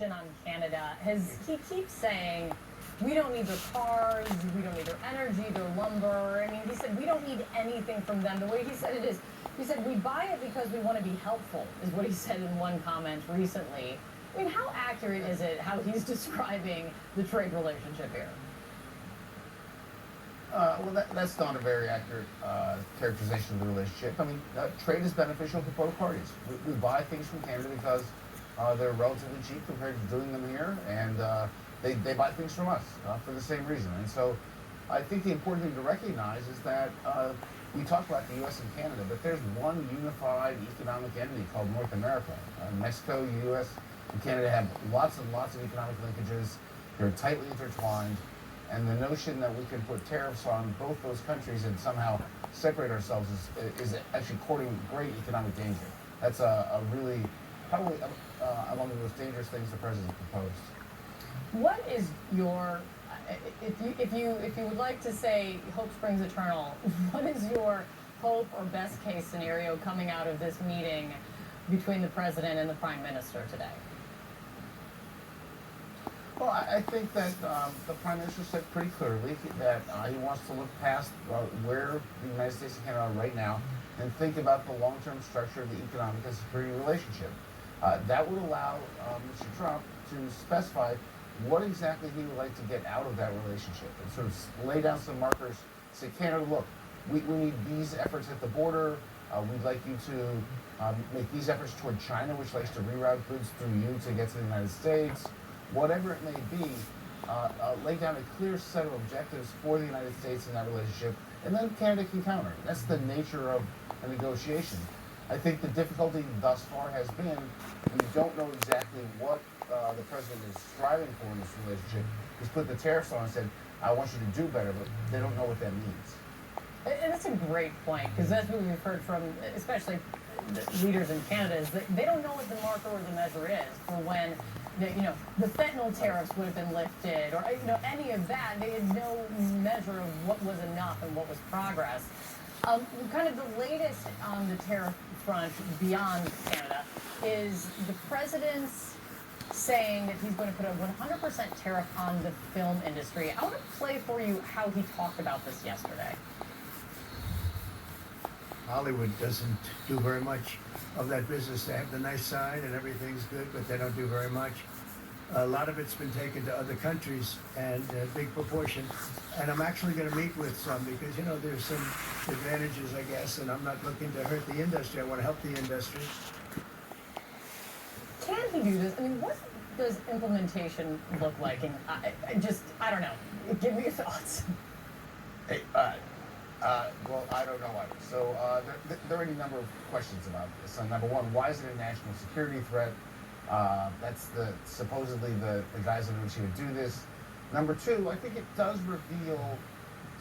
On Canada, he keeps saying we don't need their cars, we don't need their energy, their lumber. I mean, he said we don't need anything from them. The way he said it is, he said we buy it because we want to be helpful, is what he said in one comment recently. I mean, how accurate is it how he's describing the trade relationship here? Well, that's not a very accurate characterization of the relationship. I mean, trade is beneficial to both parties. We buy things from Canada because they're relatively cheap compared to doing them here, and they buy things from us for the same reason. And so I think the important thing to recognize is that we talk about the U.S. and Canada, but there's one unified economic entity called North America. Mexico, U.S., and Canada have lots and lots of economic linkages. They're tightly intertwined. And the notion that we can put tariffs on both those countries and somehow separate ourselves is actually courting great economic danger. That's a really, probably among the most dangerous things the president proposed. What is your, if you would like to say hope springs eternal, what is your hope or best case scenario coming out of this meeting between the president and the prime minister today? Well, I think that the Prime Minister said pretty clearly that he wants to look past where the United States and Canada are right now and think about the long-term structure of the economic and security relationship. That would allow Mr. Trump to specify what exactly he would like to get out of that relationship and sort of lay down some markers, say, Canada, look, we need these efforts at the border. We'd like you to make these efforts toward China, which likes to reroute goods through you to get to the United States. Whatever it may be, lay down a clear set of objectives for the United States in that relationship, and then Canada can counter. That's the nature of a negotiation. I think the difficulty thus far has been we don't know exactly what the president is striving for in this relationship. He's put the tariffs on and said, I want you to do better, but they don't know what that means. And that's a great point, because that's what we've heard from, especially the leaders in Canada, is that they don't know what the marker or the measure is for when the fentanyl tariffs would have been lifted, or any of that. They had no measure of what was enough and what was progress. Kind of the latest on the tariff front beyond Canada is the president's saying that he's going to put a 100% tariff on the film industry. I want to play for you how he talked about this yesterday. Hollywood doesn't do very much of that business. They have the nice sign and everything's good, but they don't do very much. A lot of it's been taken to other countries, and a big proportion. And I'm actually going to meet with some because, there's some advantages, I guess, and I'm not looking to hurt the industry. I want to help the industry. Can he do this? I mean, what does implementation look like? And I don't know. Give me your thoughts. Hey, well, I don't know either. So there are any number of questions about this. Number one, why is it a national security threat? That's supposedly the guys that are going to do this. Number two, I think it does reveal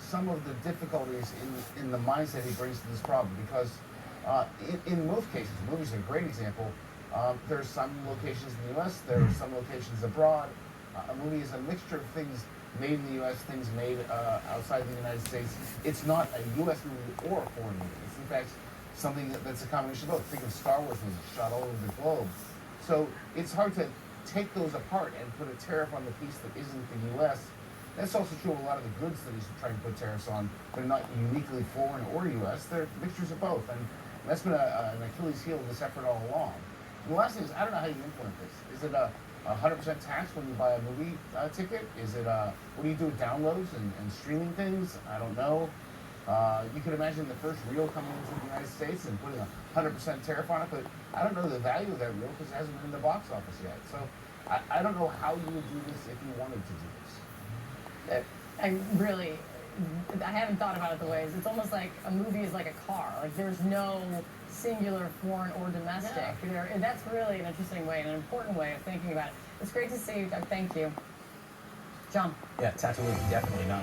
some of the difficulties in the mindset he brings to this problem, because in most cases, movies are a great example. There are some locations in the U.S., there are some locations abroad. A movie is a mixture of things made in the U.S., things made outside the United States. It's not a U.S. movie or a foreign movie. It's in fact something that's a combination of both. Think of Star Wars movies shot all over the globe. So it's hard to take those apart and put a tariff on the piece that isn't the U.S. That's also true of a lot of the goods that he's trying to put tariffs on. They're not uniquely foreign or U.S. They're mixtures of both. And that's been an Achilles heel of this effort all along. And the last thing is, I don't know how you implement this. Is it a 100% tax when you buy a movie ticket? Is it what do you do with downloads and streaming things? I don't know. You could imagine the first reel coming into the United States and putting a 100% tariff on it, but I don't know the value of that reel because it hasn't been in the box office yet. So I don't know how you would do this if you wanted to do this. I haven't thought about it the ways. It's almost like a movie is like a car. Like there's no singular foreign or domestic. Yeah. That's really an interesting way and an important way of thinking about it. It's great to see you, Doug. Thank you. John. Yeah, Tatooine, definitely not.